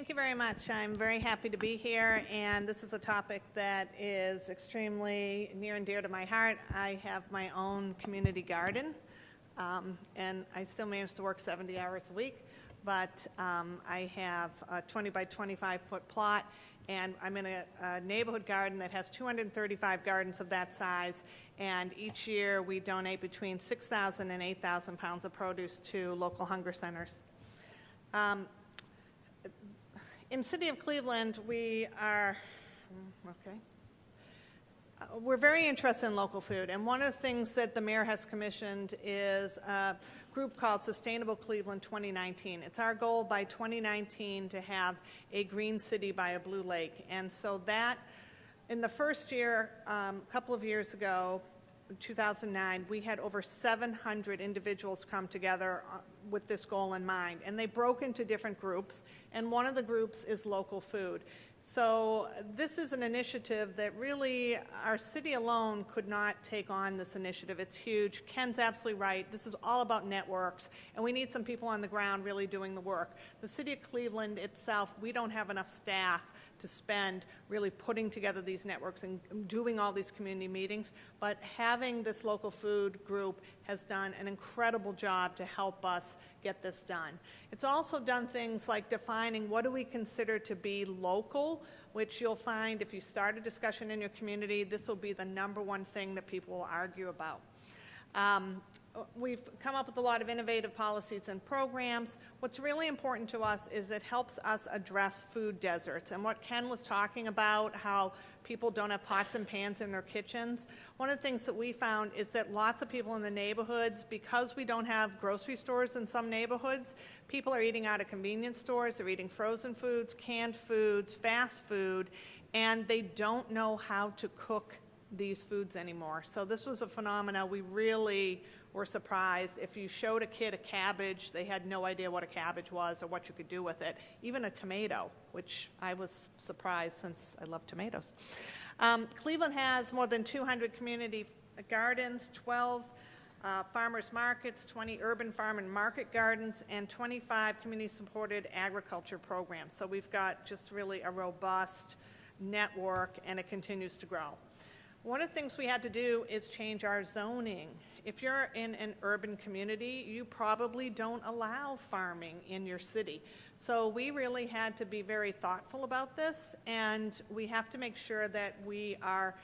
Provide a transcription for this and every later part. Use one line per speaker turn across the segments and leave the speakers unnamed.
Thank you very much. I'm very happy to be here, and this is a topic that is extremely near and dear to my heart. I have my own community garden, and I still manage to work 70 hours a week, but I have a 20 by 25 foot plot, and I'm in a neighborhood garden that has 235 gardens of that size, and each year we donate between 6,000 and 8,000 pounds of produce to local hunger centers. In the city of Cleveland, we're very interested in local food, and one of the things that the mayor has commissioned is a group called Sustainable Cleveland 2019. It's our goal by 2019 to have a green city by a blue lake, and so that, in the first year, a couple of years ago, 2009, we had over 700 individuals come together with this goal in mind, and they broke into different groups, and one of the groups is local food. So this is an initiative that really our city alone could not take on. This initiative. It's huge. Ken's absolutely right. This is all about networks, and we need some people on the ground really doing the work. The city of Cleveland itself, we don't have enough staff to spend really putting together these networks and doing all these community meetings, but having this local food group has done an incredible job to help us get this done. It's also done things like defining what do we consider to be local, which you'll find if you start a discussion in your community, this will be the #1 thing that people will argue about. We've come up with a lot of innovative policies and programs. What's really important to us is it helps us address food deserts. And what Ken was talking about, how people don't have pots and pans in their kitchens, one of the things that we found is that lots of people in the neighborhoods, because we don't have grocery stores in some neighborhoods, people are eating out of convenience stores, they're eating frozen foods, canned foods, fast food, and they don't know how to cook these foods anymore. So this was a phenomenon we really were surprised. If you showed a kid a cabbage, they had no idea what a cabbage was or what you could do with it. Even a tomato, which I was surprised since I love tomatoes. Cleveland has more than 200 community gardens, 12 farmers markets, 20 urban farm and market gardens, and 25 community-supported agriculture programs. So we've got just really a robust network, and it continues to grow. One of the things we had to do is change our zoning. If you're in an urban community, you probably don't allow farming in your city. So we really had to be very thoughtful about this, and we have to make sure that we are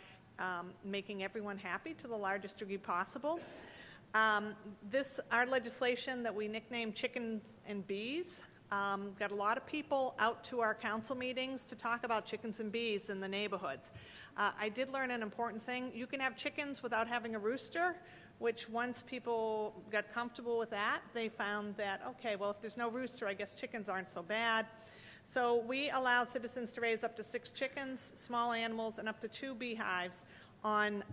making everyone happy to the largest degree possible. Our legislation that we nicknamed Chickens and Bees, got a lot of people out to our council meetings to talk about chickens and bees in the neighborhoods. I did learn an important thing. You can have chickens without having a rooster, which once people got comfortable with that, they found that, okay, well, if there's no rooster, I guess chickens aren't so bad. So we allow citizens to raise up to 6 chickens, small animals, and up to 2 beehives on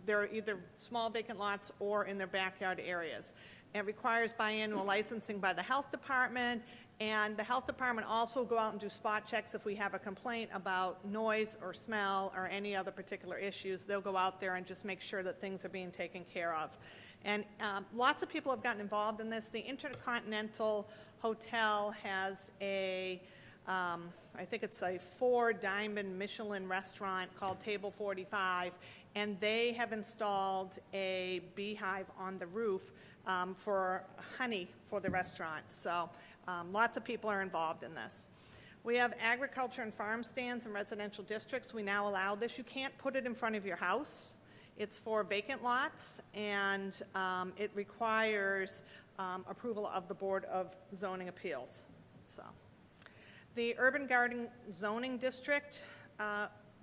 their either small vacant lots or in their backyard areas. It requires biannual licensing by the health department, and the health department also go out and do spot checks if we have a complaint about noise or smell or any other particular issues. They'll go out there and just make sure that things are being taken care of. And lots of people have gotten involved in this. The Intercontinental Hotel has I think it's a 4-diamond Michelin restaurant called Table 45, and they have installed a beehive on the roof for honey for the restaurant. So lots of people are involved in this. We have agriculture and farm stands in residential districts. We now allow this. You can't put it in front of your house. It's for vacant lots, and it requires approval of the Board of Zoning Appeals. So, the Urban Garden Zoning District,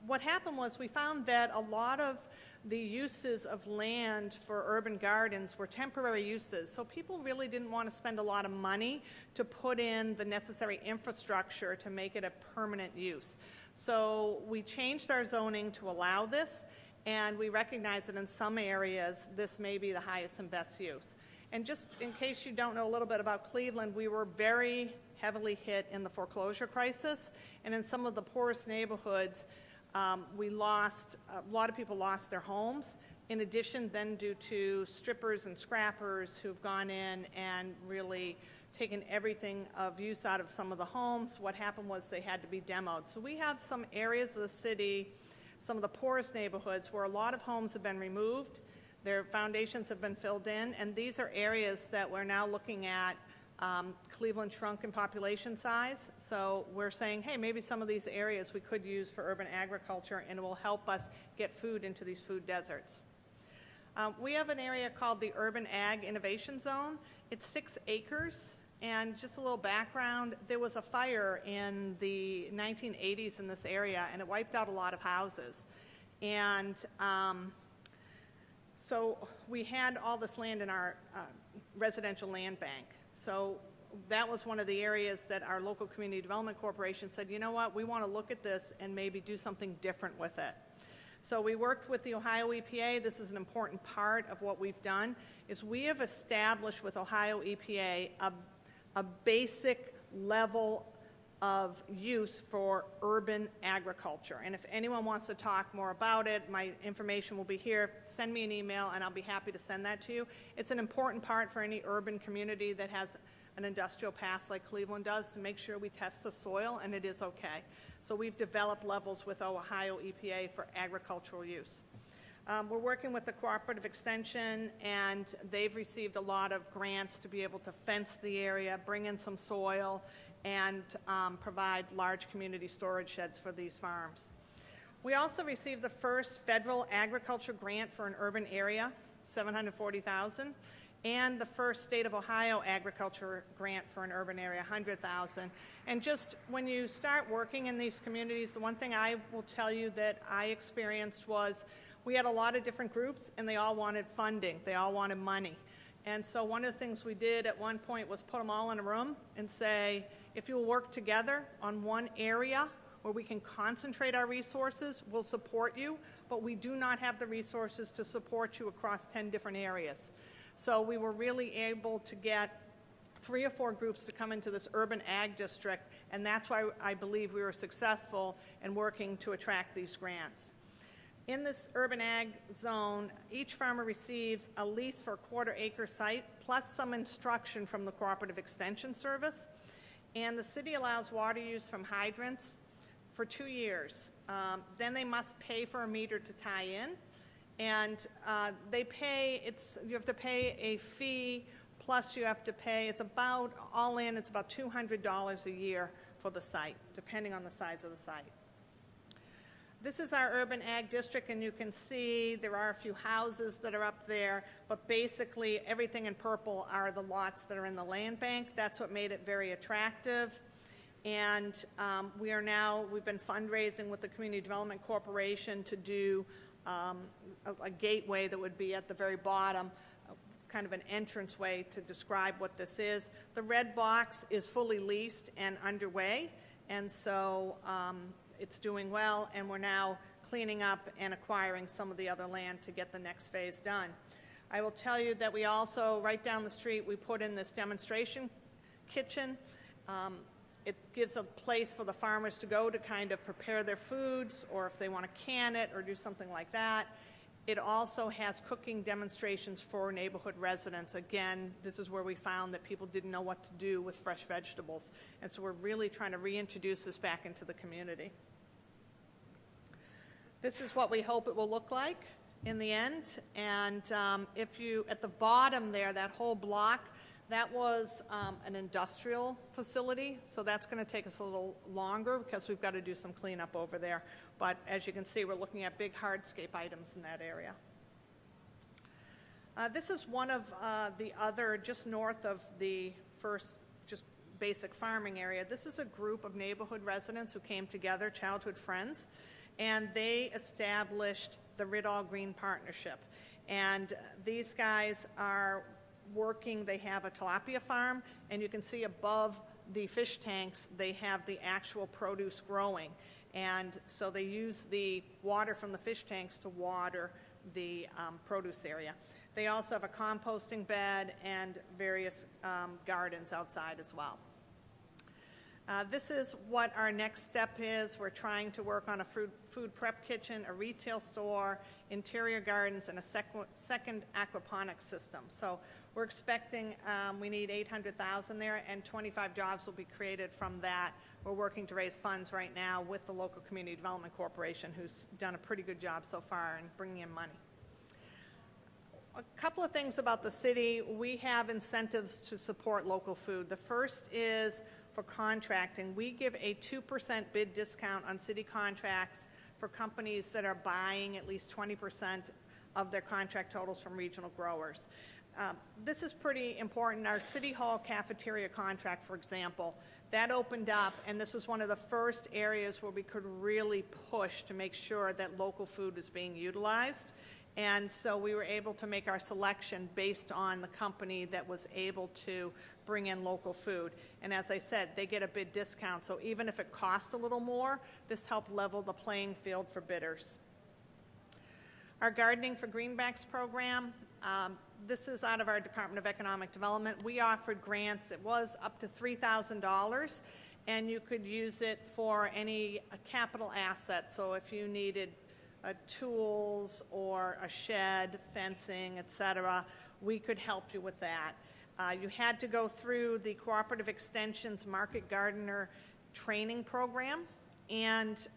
what happened was we found that a lot of the uses of land for urban gardens were temporary uses, so people really didn't want to spend a lot of money to put in the necessary infrastructure to make it a permanent use. So we changed our zoning to allow this, and we recognize that in some areas this may be the highest and best use. And just in case you don't know a little bit about Cleveland, we were very heavily hit in the foreclosure crisis, and in some of the poorest neighborhoods, a lot of people lost their homes. In addition, then due to strippers and scrappers who've gone in and really taken everything of use out of some of the homes. What happened was they had to be demoed. So we have some areas of the city, some of the poorest neighborhoods, where a lot of homes have been removed, their foundations have been filled in, and these are areas that we're now looking at. Cleveland shrunk in population size, so we're saying, hey, maybe some of these areas we could use for urban agriculture, and it will help us get food into these food deserts. We have an area called the Urban Ag Innovation Zone. It's 6 acres, and just a little background, there was a fire in the 1980s in this area, and it wiped out a lot of houses. And so we had all this land in our residential land bank. So that was one of the areas that our local community development corporation said, you know what, we want to look at this and maybe do something different with it. So we worked with the Ohio EPA. This is an important part of what we've done, is we have established with Ohio EPA a basic level of use for urban agriculture. And if anyone wants to talk more about it, my information will be here. Send me an email and I'll be happy to send that to you. It's an important part for any urban community that has an industrial past like Cleveland does, to make sure we test the soil and it is okay. So we've developed levels with Ohio EPA for agricultural use. We're working with the Cooperative Extension, and they've received a lot of grants to be able to fence the area, bring in some soil, and provide large community storage sheds for these farms. We also received the first federal agriculture grant for an urban area, $740,000, and the first state of Ohio agriculture grant for an urban area, $100,000. And just when you start working in these communities, the one thing I will tell you that I experienced was we had a lot of different groups, and they all wanted funding. They all wanted money. And so one of the things we did at one point was put them all in a room and say, if you'll work together on one area where we can concentrate our resources, we'll support you, but we do not have the resources to support you across 10 different areas. So we were really able to get 3 or 4 groups to come into this urban ag district, and that's why I believe we were successful in working to attract these grants. In this urban ag zone, each farmer receives a lease for a quarter-acre site, plus some instruction from the Cooperative Extension Service. And the city allows water use from hydrants for 2 years. Then they must pay for a meter to tie in. And you have to pay a fee, plus you have to pay, it's about, all in, it's about $200 a year for the site, depending on the size of the site. This is our urban ag district, and you can see there are a few houses that are up there, but basically everything in purple are the lots that are in the land bank. That's what made it very attractive. And we've been fundraising with the Community Development Corporation to do a gateway that would be at the very bottom, kind of an entranceway to describe what this is. The red box is fully leased and underway, and so it's doing well, and we're now cleaning up and acquiring some of the other land to get the next phase done. I will tell you that we also, right down the street, we put in this demonstration kitchen. It gives a place for the farmers to go to kind of prepare their foods, or if they want to can it or do something like that. It also has cooking demonstrations for neighborhood residents. Again, this is where we found that people didn't know what to do with fresh vegetables. And so we're really trying to reintroduce this back into the community. This is what we hope it will look like in the end. And at the bottom there, that whole block, that was an industrial facility, so that's going to take us a little longer because we've got to do some cleanup over there. But as you can see, we're looking at big hardscape items in that area. This is one of the other, just north of the first just basic farming area. This is a group of neighborhood residents who came together, childhood friends, and they established the Riddall Green Partnership. And these guys are working, they have a tilapia farm, and you can see above the fish tanks they have the actual produce growing, and so they use the water from the fish tanks to water the produce area. They also have a composting bed and various gardens outside as well. This is what our next step is. We're trying to work on a food prep kitchen, a retail store, interior gardens, and a second aquaponics system. So we're expecting we need $800,000 there, and 25 jobs will be created from that. We're working to raise funds right now with the local community development corporation, who's done a pretty good job so far in bringing in money. A couple of things about the city. We have incentives to support local food. The first is for contracting. We give a 2% bid discount on city contracts for companies that are buying at least 20% of their contract totals from regional growers. This is pretty important. Our City Hall cafeteria contract, for example, that opened up, and this was one of the first areas where we could really push to make sure that local food is being utilized. And so we were able to make our selection based on the company that was able to bring in local food. And as I said, they get a bid discount, so even if it costs a little more, this helped level the playing field for bidders. Our Gardening for Greenbacks program, this is out of our Department of Economic Development. We offered grants. It was up to $3,000, and you could use it for any capital asset. So if you needed tools or a shed, fencing, etc., we could help you with that. You had to go through the Cooperative Extension's Market Gardener training program, and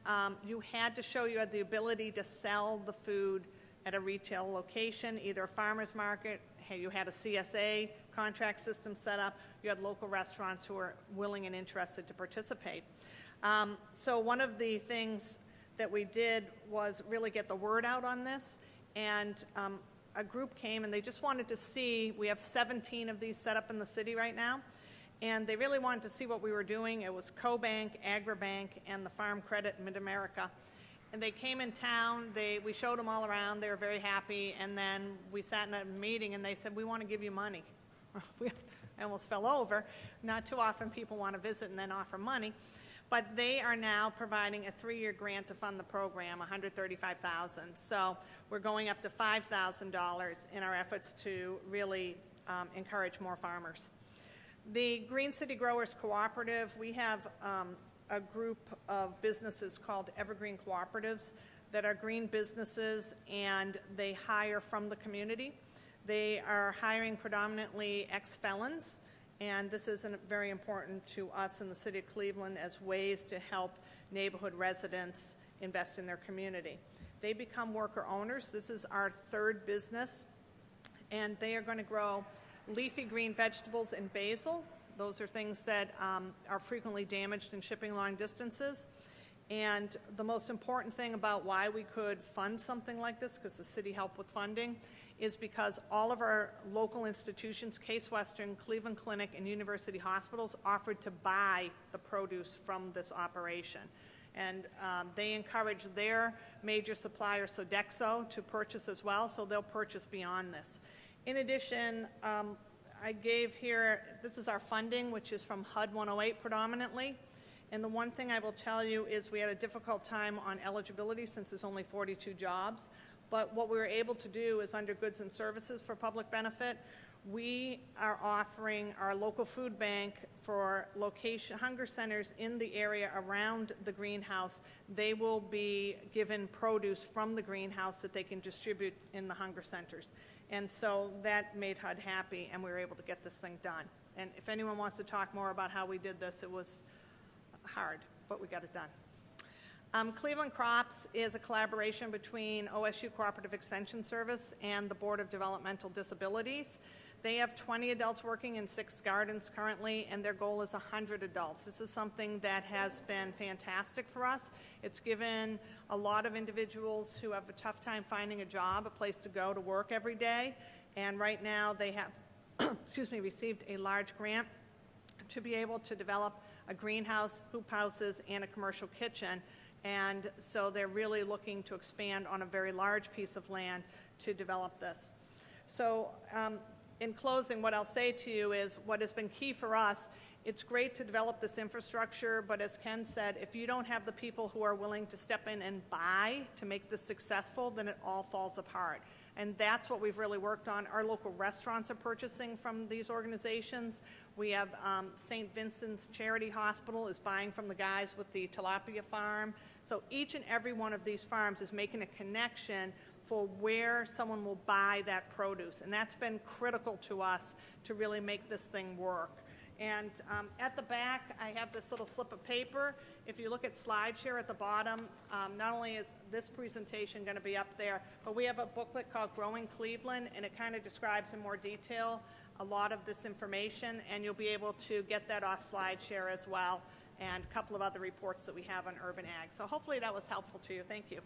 you had to show you had the ability to sell the food at a retail location, either a farmer's market, you had a CSA contract system set up, you had local restaurants who were willing and interested to participate. So one of the things that we did was really get the word out on this, and a group came and they just wanted to see, we have 17 of these set up in the city right now, and they really wanted to see what we were doing. It was CoBank, AgriBank, and the Farm Credit Mid-America. And they came in town, we showed them all around, they were very happy, and then we sat in a meeting and they said, we want to give you money. I almost fell over. Not too often people want to visit and then offer money. But they are now providing a 3-year grant to fund the program, $135,000. So we're going up to $5,000 in our efforts to really encourage more farmers. The Green City Growers Cooperative, we have a group of businesses called Evergreen Cooperatives that are green businesses, and they hire from the community. They are hiring predominantly ex-felons, and this is very important to us in the city of Cleveland as ways to help neighborhood residents invest in their community. They become worker owners. This is our 3rd business, and they are going to grow leafy green vegetables and basil. Those are things that are frequently damaged in shipping long distances. And the most important thing about why we could fund something like this, because the city helped with funding, is because all of our local institutions, Case Western, Cleveland Clinic, and University Hospitals, offered to buy the produce from this operation. And they encourage their major supplier, Sodexo, to purchase as well, so they'll purchase beyond this. In addition, I gave here, this is our funding, which is from HUD 108 predominantly. And the one thing I will tell you is we had a difficult time on eligibility since there's only 42 jobs. But what we were able to do is under goods and services for public benefit, we are offering our local food bank for hunger centers in the area around the greenhouse. They will be given produce from the greenhouse that they can distribute in the hunger centers. And so that made HUD happy, and we were able to get this thing done. And if anyone wants to talk more about how we did this, it was hard, but we got it done. Cleveland Crops is a collaboration between OSU Cooperative Extension Service and the Board of Developmental Disabilities. They have 20 adults working in 6 gardens currently, and their goal is 100 adults. This is something that has been fantastic for us. It's given a lot of individuals who have a tough time finding a job, a place to go to work every day, and right now they have received a large grant to be able to develop a greenhouse, hoop houses, and a commercial kitchen. And so they're really looking to expand on a very large piece of land to develop this. So in closing, what I'll say to you is what has been key for us, it's great to develop this infrastructure, but as Ken said, if you don't have the people who are willing to step in and buy to make this successful, then it all falls apart. And that's what we've really worked on. Our local restaurants are purchasing from these organizations. We have St. Vincent's Charity Hospital is buying from the guys with the tilapia farm. So each and every one of these farms is making a connection for where someone will buy that produce. And that's been critical to us to really make this thing work. And at the back, I have this little slip of paper. If you look at SlideShare at the bottom, not only is this presentation going to be up there, but we have a booklet called Growing Cleveland, and it kind of describes in more detail a lot of this information, and you'll be able to get that off SlideShare as well, and a couple of other reports that we have on urban ag. So hopefully that was helpful to you. Thank you.